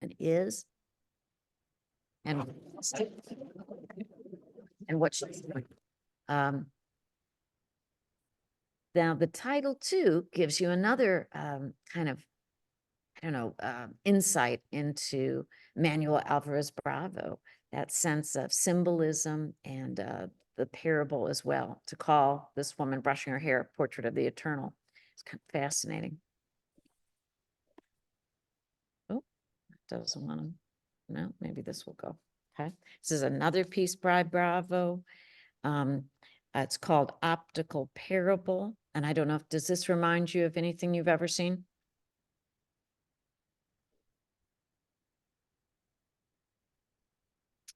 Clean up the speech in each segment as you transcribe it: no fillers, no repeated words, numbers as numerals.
and is, and what she's doing. Now the title too gives you another kind of, I don't know, insight into Manuel Alvarez Bravo, that sense of symbolism and the parable as well, to call this woman brushing her hair a portrait of the eternal. It's kind of fascinating. Oh, doesn't want to, no, maybe this will go. Okay, this is another piece by Bravo. It's called Optical Parable. And I don't know if, does this remind you of anything you've ever seen?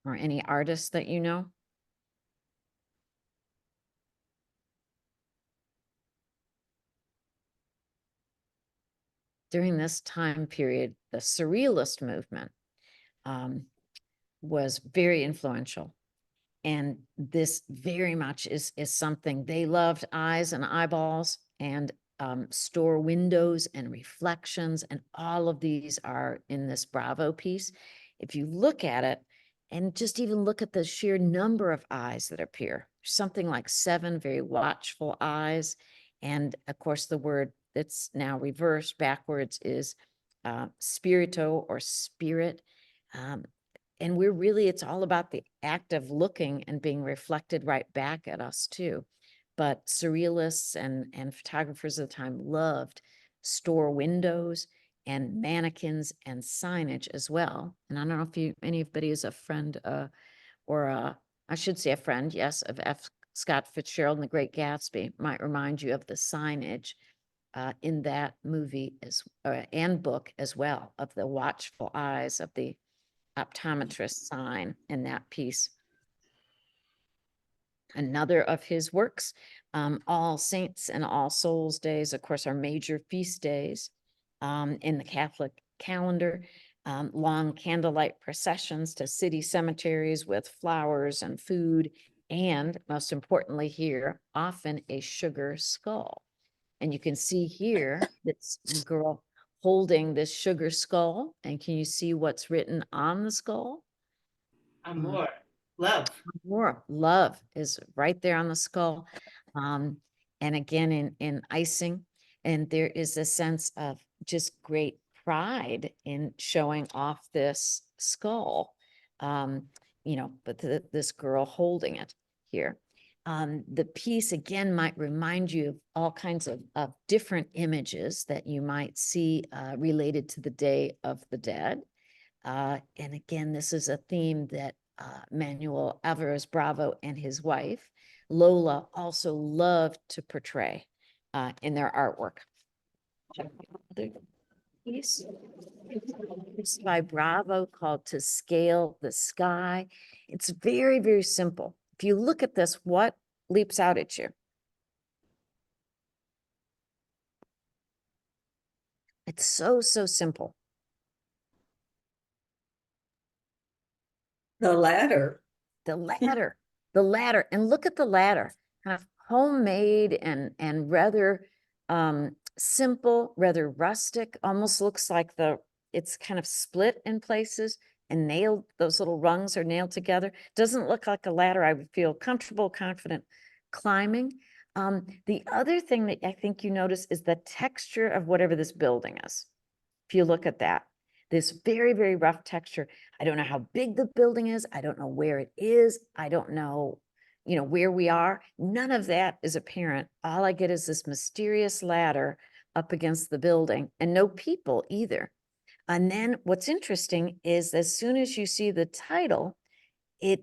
Or any artists that you know? During this time period, the Surrealist movement was very influential. And this very much is something they loved, eyes and eyeballs, and store windows and reflections. And all of these are in this Bravo piece. If you look at it and just even look at the sheer number of eyes that appear, something like 7 very watchful eyes. And of course, the word that's now reversed backwards is spirito, or spirit. And we're really, it's all about the act of looking and being reflected right back at us too. But surrealists and photographers of the time loved store windows and mannequins and signage as well. And I don't know if anybody is a friend I should say a friend, yes, of F. Scott Fitzgerald and The Great Gatsby, might remind you of the signage in that movie and book as well, of the watchful eyes of the optometrist sign in that piece. Another of his works, All Saints and All Souls Days, of course, are major feast days in the Catholic calendar. Long candlelight processions to city cemeteries with flowers and food, and most importantly here, often a sugar skull. And you can see here this girl holding this sugar skull. And can you see what's written on the skull? Amor, love. Amor, love is right there on the skull. And again, in icing. And there is a sense of just great pride in showing off this skull. You know, but this girl holding it here. The piece again might remind you of all kinds of different images that you might see related to the Day of the Dead. And again, this is a theme that Manuel Alvarez Bravo and his wife, Lola, also loved to portray in their artwork. Piece by Bravo called To Scale the Sky. It's very, very simple. If you look at this, what leaps out at you? It's so simple. The ladder. The ladder, the ladder. And look at the ladder, kind of homemade and rather simple, rather rustic, almost looks like it's kind of split in places and nailed, those little rungs are nailed together. Doesn't look like a ladder I would feel comfortable, confident climbing. The other thing that I think you notice is the texture of whatever this building is. If you look at that, this very, very rough texture. I don't know how big the building is. I don't know where it is. I don't know, where we are. None of that is apparent. All I get is this mysterious ladder up against the building, and no people either. And then what's interesting is as soon as you see the title, I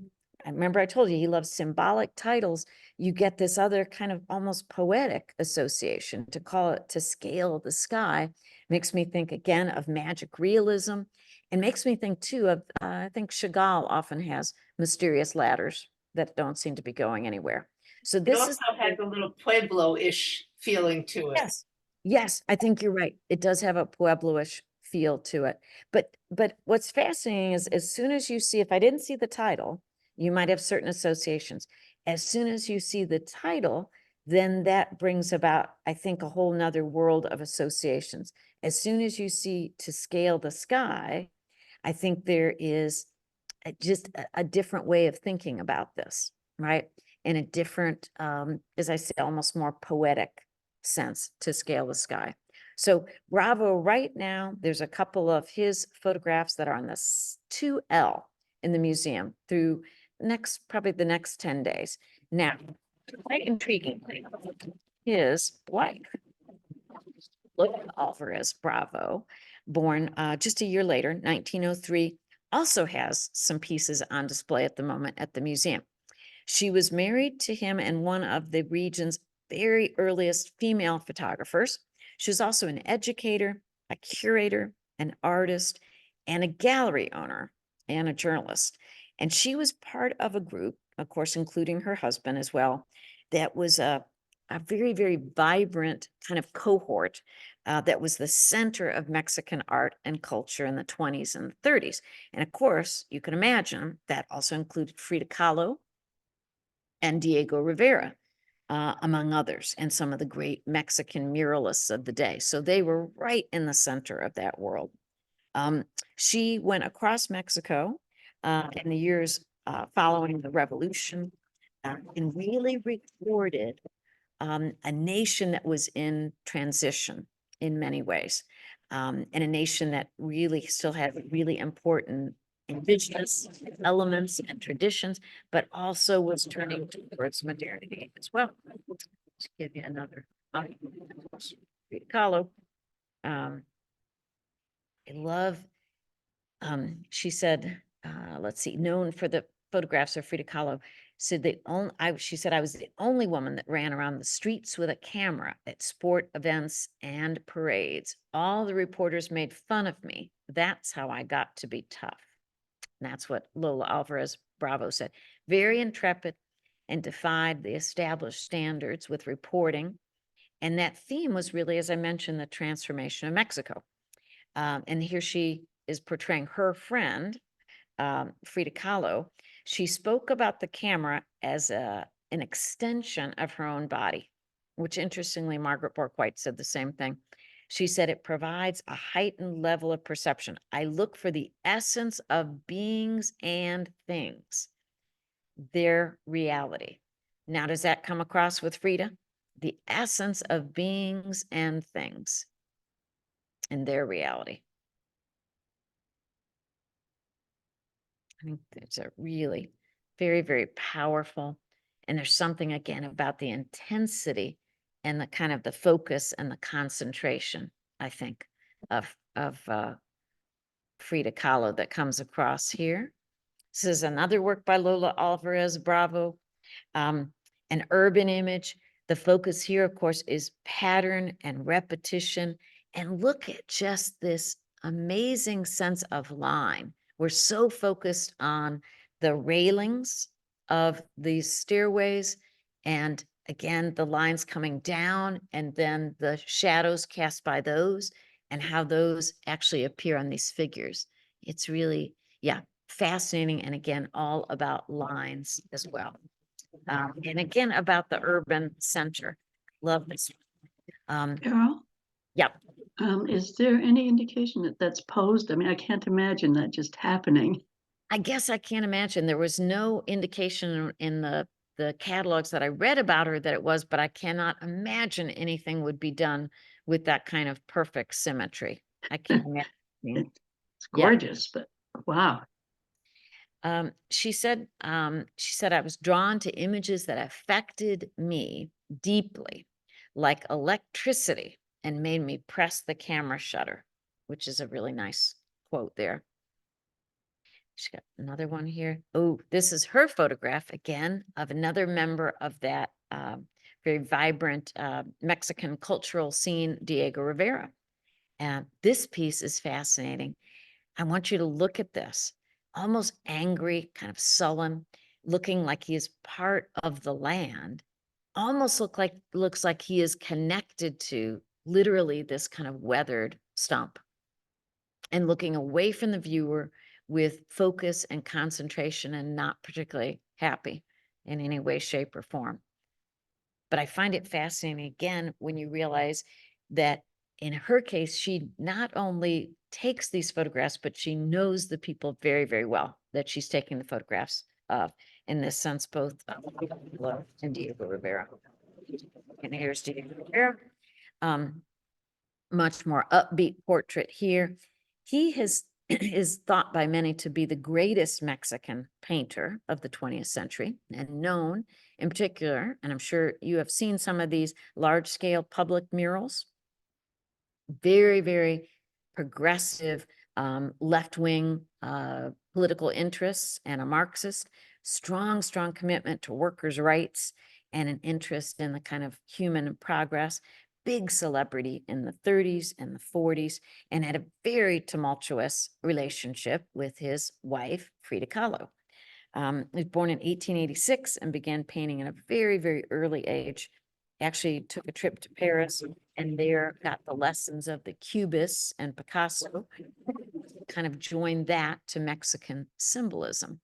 remember I told you he loves symbolic titles. You get this other kind of almost poetic association. To call it To Scale the Sky makes me think again of magic realism, and makes me think too of, I think Chagall often has mysterious ladders that don't seem to be going anywhere. So this also has a little Pueblo-ish feeling to it. Yes, I think you're right. It does have a Pueblo-ish feel to it. But what's fascinating is as soon as you see, if I didn't see the title, you might have certain associations. As soon as you see the title, then that brings about, I think, a whole nother world of associations. As soon as you see To Scale the Sky, I think there is just a different way of thinking about this, right? In a different, as I say, almost more poetic sense to scale the sky. So Bravo, right now, there's a couple of his photographs that are on this 2L in the museum through probably the next 10 days. Now, quite intriguingly, his wife, Lola Alvarez Bravo, born just a year later, 1903, also has some pieces on display at the moment at the museum. She was married to him and one of the region's very earliest female photographers. She was also an educator, a curator, an artist, and a gallery owner and a journalist. And she was part of a group, of course, including her husband as well, that was a very, very vibrant kind of cohort that was the center of Mexican art and culture in the 20s and 30s. And of course, you can imagine that also included Frida Kahlo and Diego Rivera, among others, and some of the great Mexican muralists of the day. So they were right in the center of that world. She went across Mexico in the years following the revolution and really recorded a nation that was in transition in many ways, and a nation that really still had really important indigenous elements and traditions, but also was turning towards modernity as well. To give you another, Frida Kahlo. I love, she said, let's see, known for the photographs of Frida Kahlo, said she said, I was the only woman that ran around the streets with a camera at sport events and parades. All the reporters made fun of me. That's how I got to be tough. And that's what Lola Alvarez Bravo said. Very intrepid and defied the established standards with reporting. And that theme was really, as I mentioned, the transformation of Mexico. And here she is portraying her friend, Frida Kahlo. She spoke about the camera as an extension of her own body, which interestingly, Margaret Bourke-White said the same thing. She said it provides a heightened level of perception. I look for the essence of beings and things, their reality. Now, does that come across with Frida? The essence of beings and things and their reality. I think it's a really very, very powerful. And there's something again about the intensity and the kind of the focus and the concentration, I think, of Frida Kahlo that comes across here. This is another work by Lola Alvarez Bravo, an urban image. The focus here, of course, is pattern and repetition. And look at just this amazing sense of line. We're so focused on the railings of these stairways, and again, the lines coming down, and then the shadows cast by those, and how those actually appear on these figures. It's really, yeah, fascinating. And again, all about lines as well. And again, about the urban center. Love this. Carol, Yep. is there any indication that that's posed? I mean, I can't imagine that just happening. I guess I can't imagine. There was no indication in the catalogs that I read about her that it was, but I cannot imagine anything would be done with that kind of perfect symmetry. I can't imagine. It's Yeah. gorgeous, but wow. She said, I was drawn to images that affected me deeply, like electricity, and made me press the camera shutter, which is a really nice quote there. She got another one here. Oh, this is her photograph again of another member of that very vibrant Mexican cultural scene, Diego Rivera. And this piece is fascinating. I want you to look at this, almost angry, kind of sullen, looking like he is part of the land, almost looks like he is connected to literally this kind of weathered stump, and looking away from the viewer with focus and concentration, and not particularly happy in any way, shape, or form. But I find it fascinating again when you realize that in her case, she not only takes these photographs, but she knows the people very, very well that she's taking the photographs of. In this sense, both and Diego Rivera. And here's Diego Rivera. Much more upbeat portrait here. He is thought by many to be the greatest Mexican painter of the 20th century, and known in particular, and I'm sure you have seen some of these large-scale public murals. Very, very progressive, left-wing political interests, and a Marxist. Strong commitment to workers' rights and an interest in the kind of human progress. Big celebrity in the 30s and the 40s, and had a very tumultuous relationship with his wife, Frida Kahlo. He was born in 1886 and began painting at a very, very early age. Actually took a trip to Paris and there got the lessons of the Cubists and Picasso, kind of joined that to Mexican symbolism.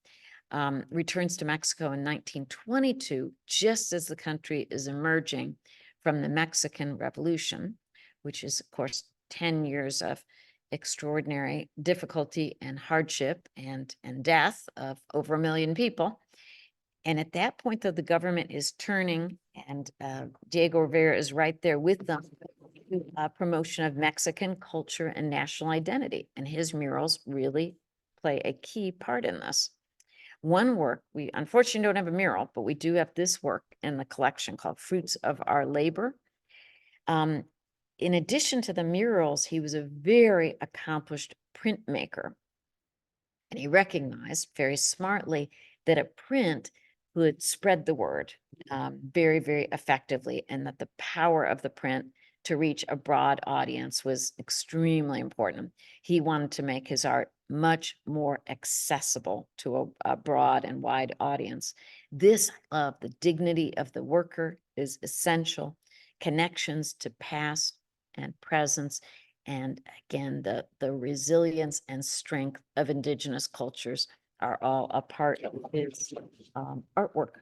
Returns to Mexico in 1922, just as the country is emerging from the Mexican Revolution, which is, of course, 10 years of extraordinary difficulty and hardship and death of over 1 million people. And at that point, though, the government is turning, and Diego Rivera is right there with them, promotion of Mexican culture and national identity. And his murals really play a key part in this. One work, we unfortunately don't have a mural, but we do have this work in the collection called Fruits of Our Labor. In addition to the murals, he was a very accomplished printmaker. And he recognized very smartly that a print would spread the word very, very effectively, and that the power of the print to reach a broad audience was extremely important. He wanted to make his art much more accessible to a broad and wide audience. This of the dignity of the worker is essential. Connections to past and presence, and again, the resilience and strength of indigenous cultures are all a part of his artwork.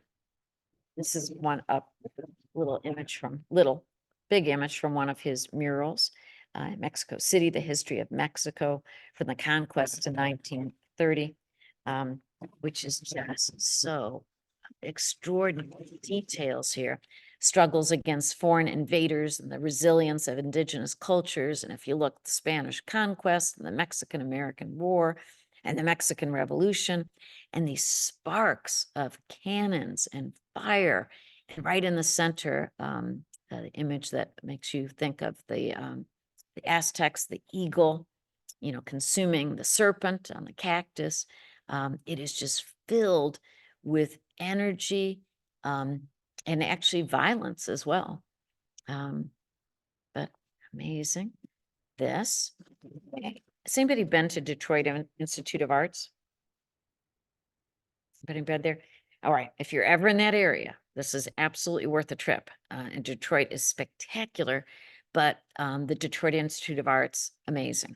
This is one up, big image from one of his murals, Mexico City, the history of Mexico from the conquest to 1930, which is just so extraordinary details here. Struggles against foreign invaders and the resilience of indigenous cultures. And if you look at the Spanish conquest and the Mexican-American War and the Mexican Revolution, and these sparks of cannons and fire, and right in the center, the image that makes you think of the Aztecs, the eagle, consuming the serpent on the cactus. It is just filled with energy and actually violence as well. But amazing. This. Has anybody been to Detroit Institute of Arts? Anybody been there? All right. If you're ever in that area, this is absolutely worth a trip. And Detroit is spectacular, but the Detroit Institute of Arts, amazing.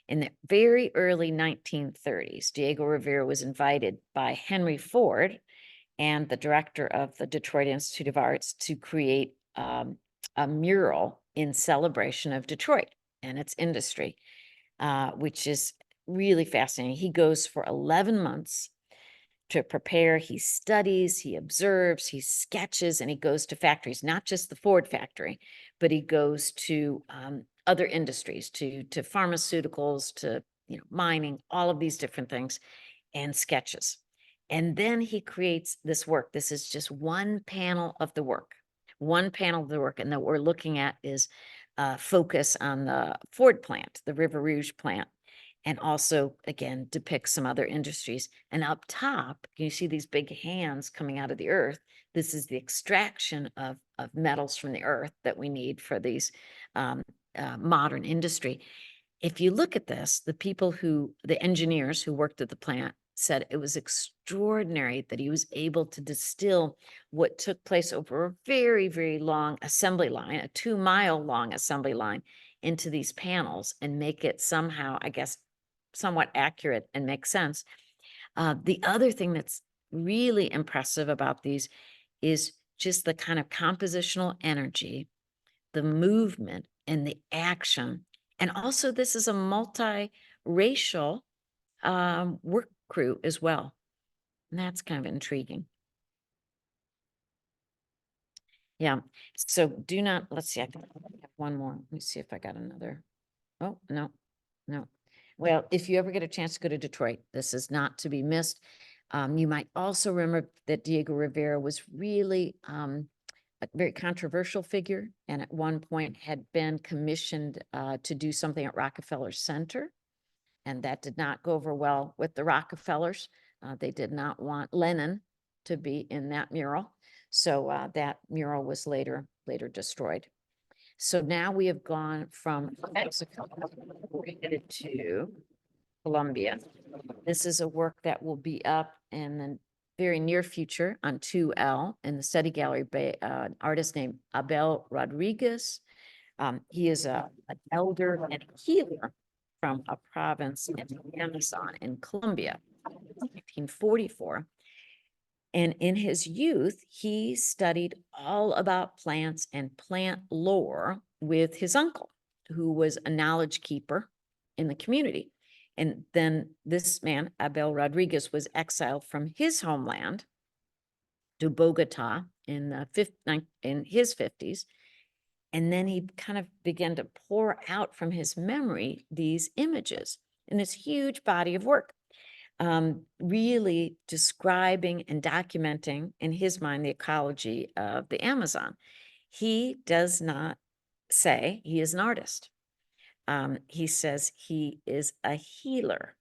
In the very early 1930s, Diego Rivera was invited by Henry Ford and the director of the Detroit Institute of Arts to create a mural in celebration of Detroit and its industry, which is really fascinating. He goes for 11 months to prepare. He studies, he observes, he sketches, and he goes to factories, not just the Ford factory, but he goes to other industries, to pharmaceuticals, to mining, all of these different things, and sketches. And then he creates this work. This is just one panel of the work, and that we're looking at is focus on the Ford plant, the River Rouge plant, and also, again, depicts some other industries. And up top, you see these big hands coming out of the earth. This is the extraction of metals from the earth that we need for these modern industry. If you look at this, the engineers who worked at the plant said it was extraordinary that he was able to distill what took place over a very, very long assembly line, a 2-mile long assembly line, into these panels and make it somehow, I guess, somewhat accurate and make sense. The other thing that's really impressive about these is just the kind of compositional energy, the movement, and the action. And also this is a multi-racial work crew as well. And that's kind of intriguing. Yeah. So do not, let's see, I think I have one more. Let me see if I got another. Oh, no, no. Well, if you ever get a chance to go to Detroit, this is not to be missed. You might also remember that Diego Rivera was really a very controversial figure, and at one point had been commissioned to do something at Rockefeller Center, and that did not go over well with the Rockefellers. They did not want Lenin to be in that mural, so that mural was later destroyed. So now we have gone from Mexico to Colombia. This is a work that will be up in the very near future on 2L in the study gallery by an artist named Abel Rodriguez. He is an elder and healer from a province in the Amazon in Colombia, 1944. And in his youth, he studied all about plants and plant lore with his uncle, who was a knowledge keeper in the community. And then this man, Abel Rodriguez, was exiled from his homeland to Bogota in his 50s. And then he kind of began to pour out from his memory these images in this huge body of work. Really describing and documenting, in his mind, the ecology of the Amazon. He does not say he is an artist. He says he is a healer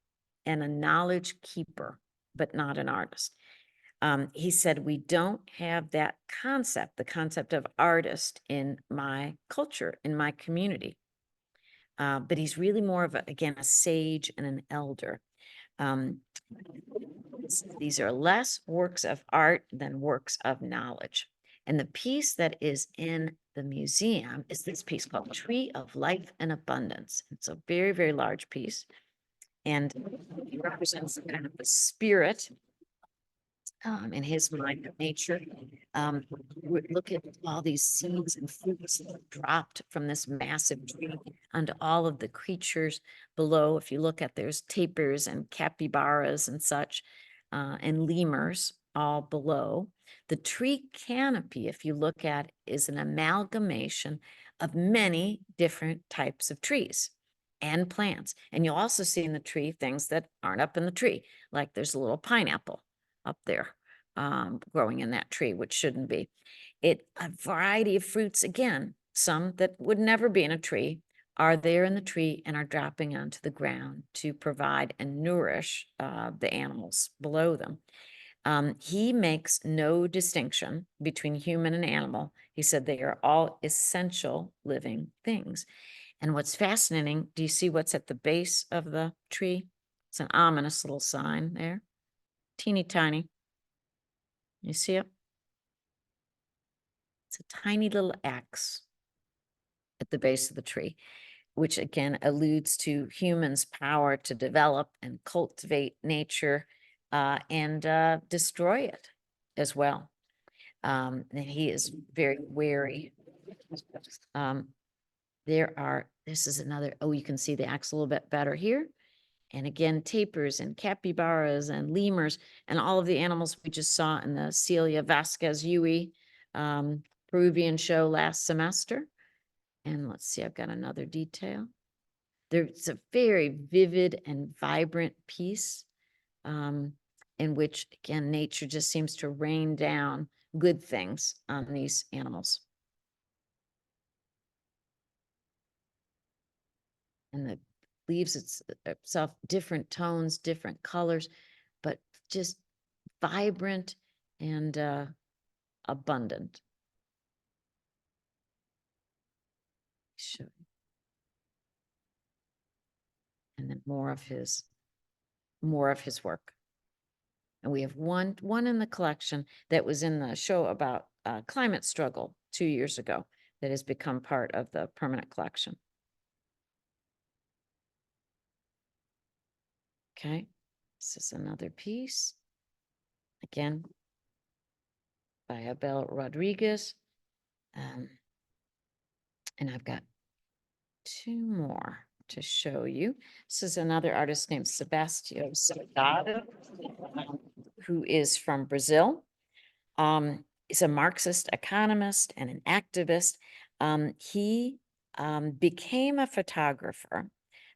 and a knowledge keeper, but not an artist. He said, we don't have that concept, the concept of artist in my culture, in my community. But he's really more of, again, a sage and an elder. These are less works of art than works of knowledge. And the piece that is in the museum is this piece called Tree of Life and Abundance. It's a very, very large piece. And it represents kind of the spirit in his mind of nature. Look at all these seeds and fruits that dropped from this massive tree onto all of the creatures below. If you look at, there's tapirs and capybaras and such, and lemurs all below. The tree canopy, if you look at, is an amalgamation of many different types of trees and plants. And you'll also see in the tree things that aren't up in the tree, like there's a little pineapple up there growing in that tree, which shouldn't be. A variety of fruits, again, some that would never be in a tree, are there in the tree and are dropping onto the ground to provide and nourish the animals below them. He makes no distinction between human and animal. He said they are all essential living things. And what's fascinating, do you see what's at the base of the tree? It's an ominous little sign there, teeny tiny. You see it? It's a tiny little X at the base of the tree, which again alludes to humans' power to develop and cultivate nature and destroy it as well. And he is very wary. This is another, oh, you can see the axe a little bit better here. And again, tapirs and capybaras and lemurs and all of the animals we just saw in the Celia Vasquez Yui Peruvian show last semester. And let's see, I've got another detail. There's a very vivid and vibrant piece in which, again, nature just seems to rain down good things on these animals. And the leaves itself, different tones, different colors, but just vibrant and abundant. Sure. And then more of his work. And we have one in the collection that was in the show about climate struggle 2 years ago that has become part of the permanent collection. Okay, this is another piece. Again, by Abel Rodriguez. And I've got two more to show you. This is another artist named Sebastião Salgado, who is from Brazil. Is a Marxist economist and an activist. He became a photographer.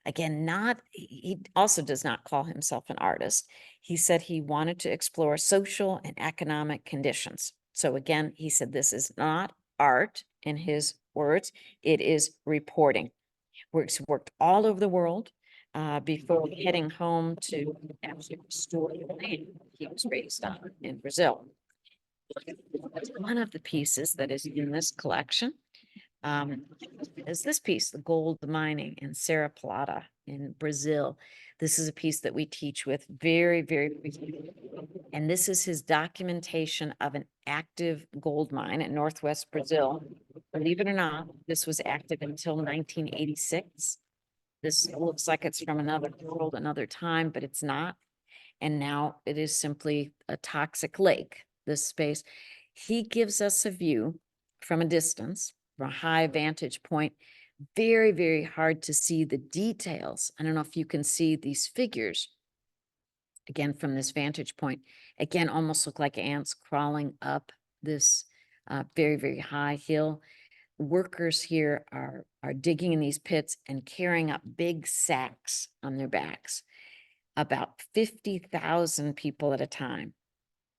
Again, he also does not call himself an artist. He said he wanted to explore social and economic conditions. So again, he said this is not art in his words, it is reporting. He's worked all over the world before heading home to actually restore the land he was raised on in Brazil. One of the pieces that is in this collection is this piece, the gold mining in Serra Plata in Brazil. This is a piece that we teach with very, very briefly. And this is his documentation of an active gold mine in Northwest Brazil. Believe it or not, this was active until 1986. This looks like it's from another world, another time, but it's not. And now it is simply a toxic lake, this space. He gives us a view from a distance, from a high vantage point, very, very hard to see the details. I don't know if you can see these figures, again, from this vantage point, again, almost look like ants crawling up this very, very high hill. Workers here are digging in these pits and carrying up big sacks on their backs. About 50,000 people at a time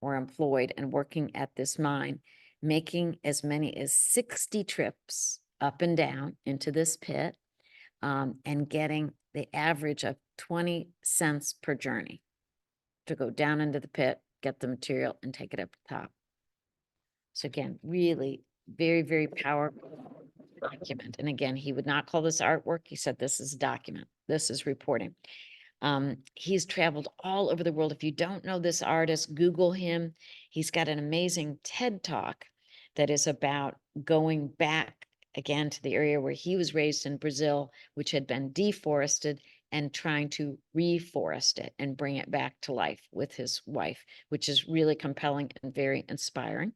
were employed and working at this mine, making as many as 60 trips up and down into this pit and getting the average of 20 cents per journey to go down into the pit, get the material, and take it up the top. So again, really very, very powerful document. And again, he would not call this artwork. He said, this is a document. This is reporting. He's traveled all over the world. If you don't know this artist, Google him. He's got an amazing TED Talk that is about going back again to the area where he was raised in Brazil, which had been deforested, and trying to reforest it and bring it back to life with his wife, which is really compelling and very inspiring.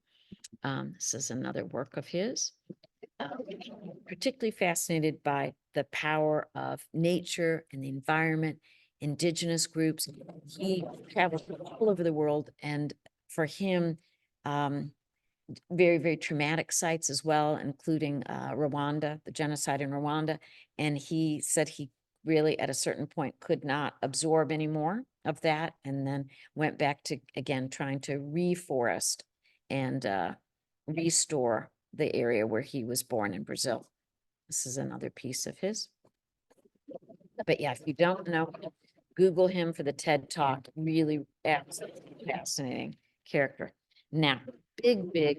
This is another work of his. Particularly fascinated by the power of nature and the environment, indigenous groups. He traveled all over the world, and for him, very, very traumatic sites as well, including Rwanda, the genocide in Rwanda. And he said he really, at a certain point, could not absorb any more of that, and then went back to, again, trying to reforest and restore the area where he was born in Brazil. This is another piece of his. But yeah, if you don't know, Google him for the TED Talk. Really absolutely fascinating character. Now, big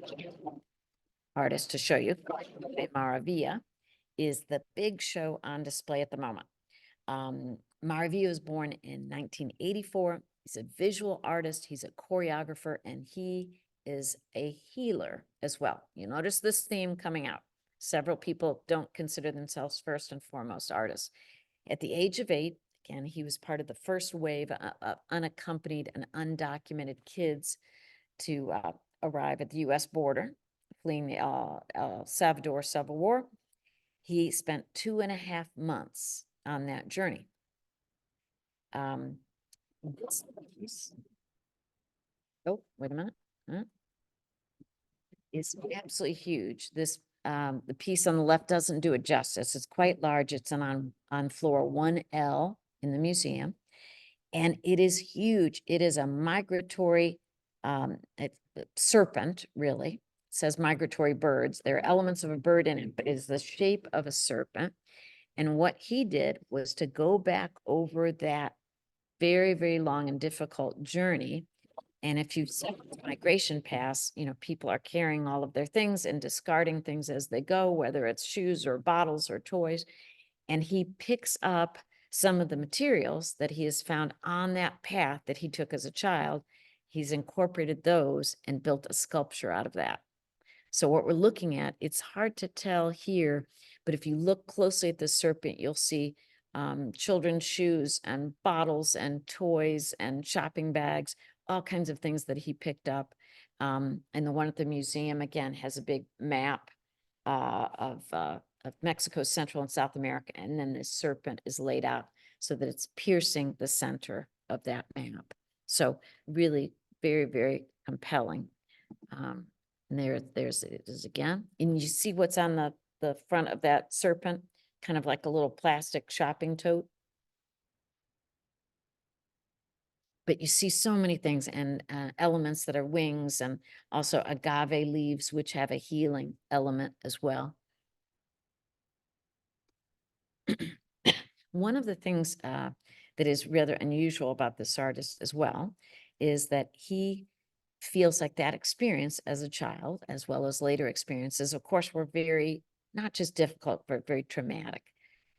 artist to show you, Guadalupe Maravilla, is the big show on display at the moment. Maravilla was born in 1984. He's a visual artist, he's a choreographer, and he is a healer as well. You notice this theme coming out. Several people don't consider themselves first and foremost artists. At the age of 8, again, he was part of the first wave of unaccompanied and undocumented kids to arrive at the U.S. border, fleeing the Salvador Civil War. He spent 2.5 months on that journey. This piece, oh, wait a minute. It's absolutely huge. This the piece on the left doesn't do it justice. It's quite large. It's on floor 1L in the museum, and it is huge. It is a migratory serpent, really. It says migratory birds. There are elements of a bird in it, but it is the shape of a serpent. And what he did was to go back over that very, very long and difficult journey. And if you see the migration pass, you know, people are carrying all of their things and discarding things as they go, whether it's shoes or bottles or toys. And he picks up some of the materials that he has found on that path that he took as a child. He's incorporated those and built a sculpture out of that. So what we're looking at, it's hard to tell here, but if you look closely at the serpent, you'll see children's shoes and bottles and toys and shopping bags, all kinds of things that he picked up. And the one at the museum, again, has a big map of of Mexico, Central and South America. And then this serpent is laid out so that it's piercing the center of that map. So really very, very compelling. And there's it is again. And you see what's on the front of that serpent, kind of like a little plastic shopping tote. But you see so many things and elements that are wings, and also agave leaves, which have a healing element as well. One of the things that is rather unusual about this artist as well is that he feels like that experience as a child, as well as later experiences, of course, were very, not just difficult, but very traumatic.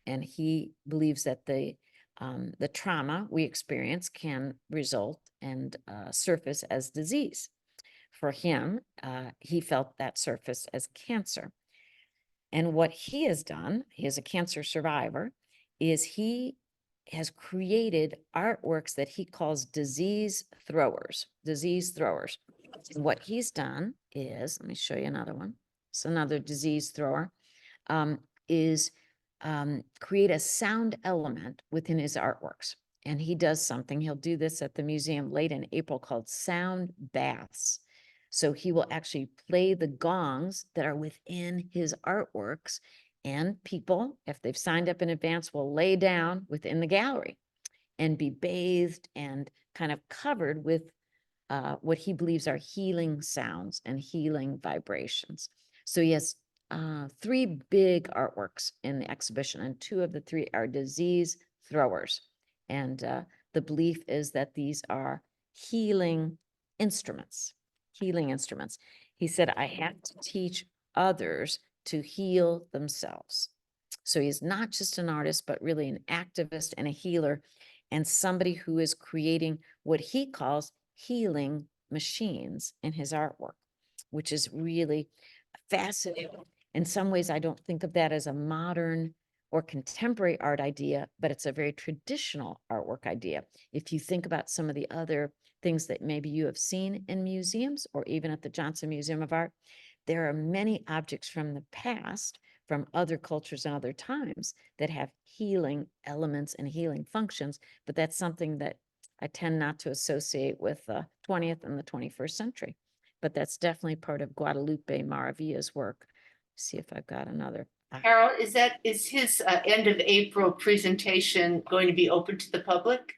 And he believes that the trauma we experience can result and surface as disease. For him, he felt that surface as cancer. And what he has done, he is a cancer survivor, is he has created artworks that he calls disease throwers. And what he's done is, let me show you another one. So another disease thrower is create a sound element within his artworks. And he does something, he'll do this at the museum late in April, called sound baths. So he will actually play the gongs that are within his artworks, and people, if they've signed up in advance, will lay down within the gallery and be bathed and kind of covered with what he believes are healing sounds and healing vibrations. So he has 3 big artworks in the exhibition, and 2 of the 3 are disease throwers. And the belief is that these are healing instruments. He said, I have to teach others to heal themselves. So he's not just an artist, but really an activist and a healer, and somebody who is creating what he calls healing machines in his artwork, which is really fascinating. In some ways, I don't think of that as a modern or contemporary art idea, but it's a very traditional artwork idea. If you think about some of the other things that maybe you have seen in museums or even at the Johnson Museum of Art, there are many objects from the past, from other cultures and other times, that have healing elements and healing functions, but that's something that I tend not to associate with the 20th and the 21st century. But that's definitely part of Guadalupe Maravilla's work. See if I've got another. Carol, is his end of April presentation going to be open to the public?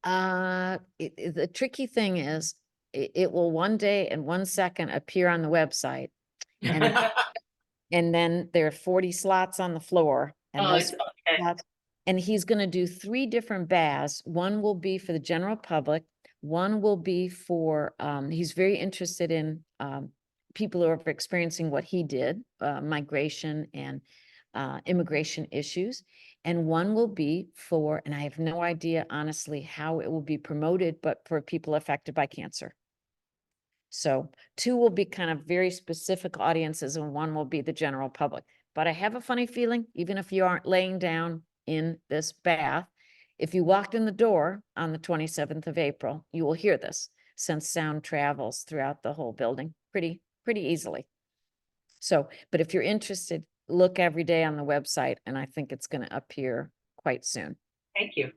The tricky thing is it will one day and 1 second appear on the website, and and then there are 40 slots on the floor, and Oh, those it's okay. slots, and he's going to do 3 different baths. One will be for the general public. One will be for he's very interested in people who are experiencing what he did, migration and immigration issues. And one will be for, and I have no idea honestly how it will be promoted, but for people affected by cancer. So 2 will be kind of very specific audiences, and 1 will be the general public. But I have a funny feeling, even if you aren't laying down in this bath, if you walked in the door on the 27th of April, you will hear this, since sound travels throughout the whole building pretty easily. So, but if you're interested, look every day on the website, and I think it's going to appear quite soon. Thank you.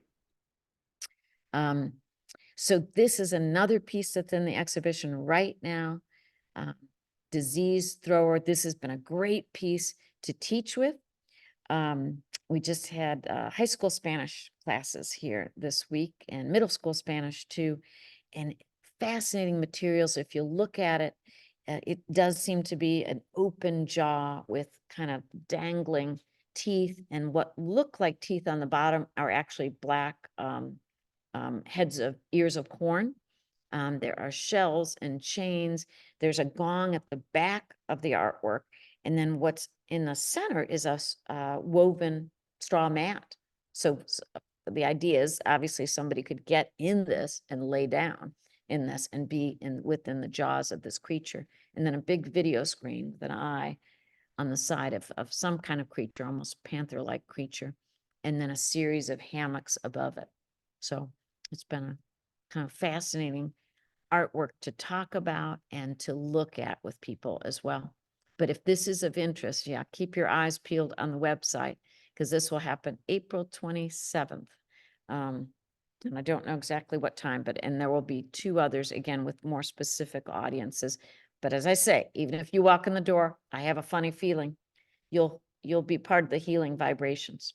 So this is another piece that's in the exhibition right now. Disease thrower. This has been a great piece to teach with. We just had high school Spanish classes here this week, and middle school Spanish too, and fascinating materials. If you look at it, it does seem to be an open jaw with kind of dangling teeth, and what look like teeth on the bottom are actually black heads of ears of corn. There are shells and chains. There's a gong at the back of the artwork. And then what's in the center is a woven straw mat. So the idea is obviously somebody could get in this and lay down in this and be within the jaws of this creature. And then a big video screen with an eye on the side of some kind of creature, almost panther-like creature. And then a series of hammocks above it. So it's been a kind of fascinating artwork to talk about and to look at with people as well. But if this is of interest, yeah, keep your eyes peeled on the website because this will happen April 27th. And I don't know exactly what time, and there will be 2 others again with more specific audiences. But as I say, even if you walk in the door, I have a funny feeling you'll be part of the healing vibrations.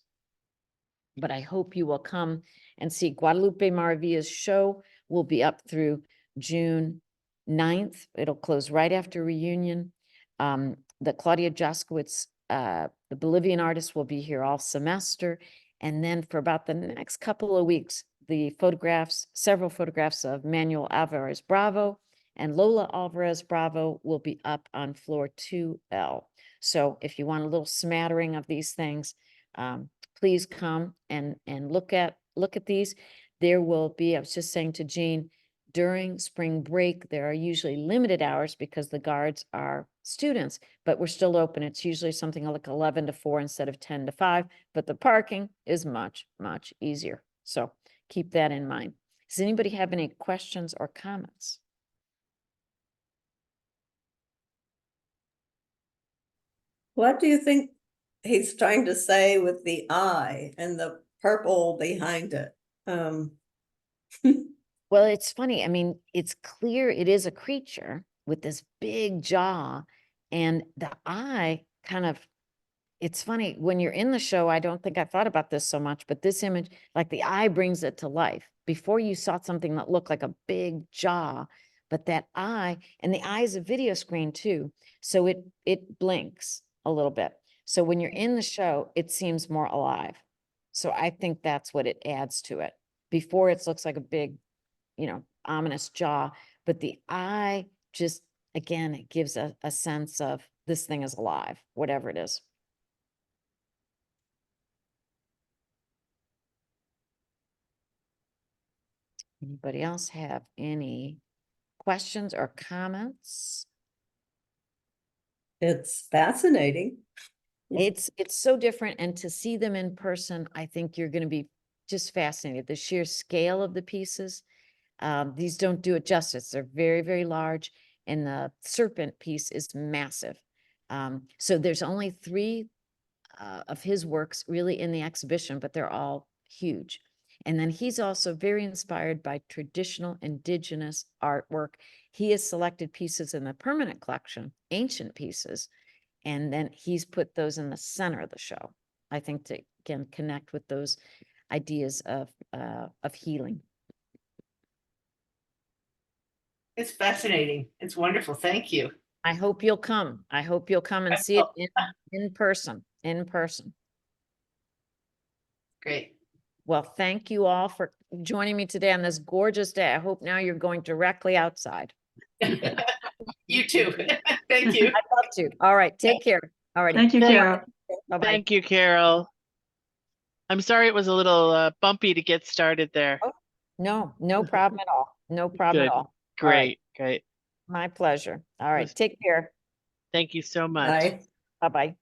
But I hope you will come and see Guadalupe Maravilla's show will be up through June 9th. It'll close right after reunion. The Claudia Jaskowitz, the Bolivian artist, will be here all semester. And then for about the next couple of weeks, the photographs, several photographs of Manuel Alvarez Bravo and Lola Alvarez Bravo will be up on floor 2L. So if you want a little smattering of these things, please come and look at these. There will be, I was just saying to Jean, during spring break, there are usually limited hours because the guards are students, but we're still open. It's usually something like 11 to 4 instead of 10 to 5, but the parking is much, much easier. So keep that in mind. Does anybody have any questions or comments? What do you think he's trying to say with the eye and the purple behind it? Well, it's funny. I mean, it's clear it is a creature with this big jaw and the eye kind of, it's funny when you're in the show, I don't think I thought about this so much, but this image, like the eye brings it to life. Before you saw something that looked like a big jaw, but that eye, and the eye is a video screen too. So it blinks a little bit. So when you're in the show, it seems more alive. So I think that's what it adds to it. Before it looks like a big, ominous jaw, but the eye just, again, it gives a sense of this thing is alive, whatever it is. Anybody else have any questions or comments? It's fascinating. It's so different, and to see them in person, I think you're going to be just fascinated. The sheer scale of the pieces. These don't do it justice. They're very, very large, and the serpent piece is massive. So there's only 3 of his works really in the exhibition, but they're all huge. And then he's also very inspired by traditional indigenous artwork. He has selected pieces in the permanent collection, ancient pieces, and then he's put those in the center of the show, I think, to again connect with those ideas of healing. It's fascinating. It's wonderful. Thank you. I hope you'll come. I hope you'll come and see it in person. Great. Well, thank you all for joining me today on this gorgeous day. I hope now you're going directly outside. You too. Thank you. I'd love to. All right. Take care. All right. Thank you, Carol. Bye-bye. Thank you, Carol. I'm sorry it was a little bumpy to get started there. No problem at all. No problem Good. at all. All Great, right. great. My pleasure. All right. Was- Take care. Thank you so much. Bye. Bye-bye.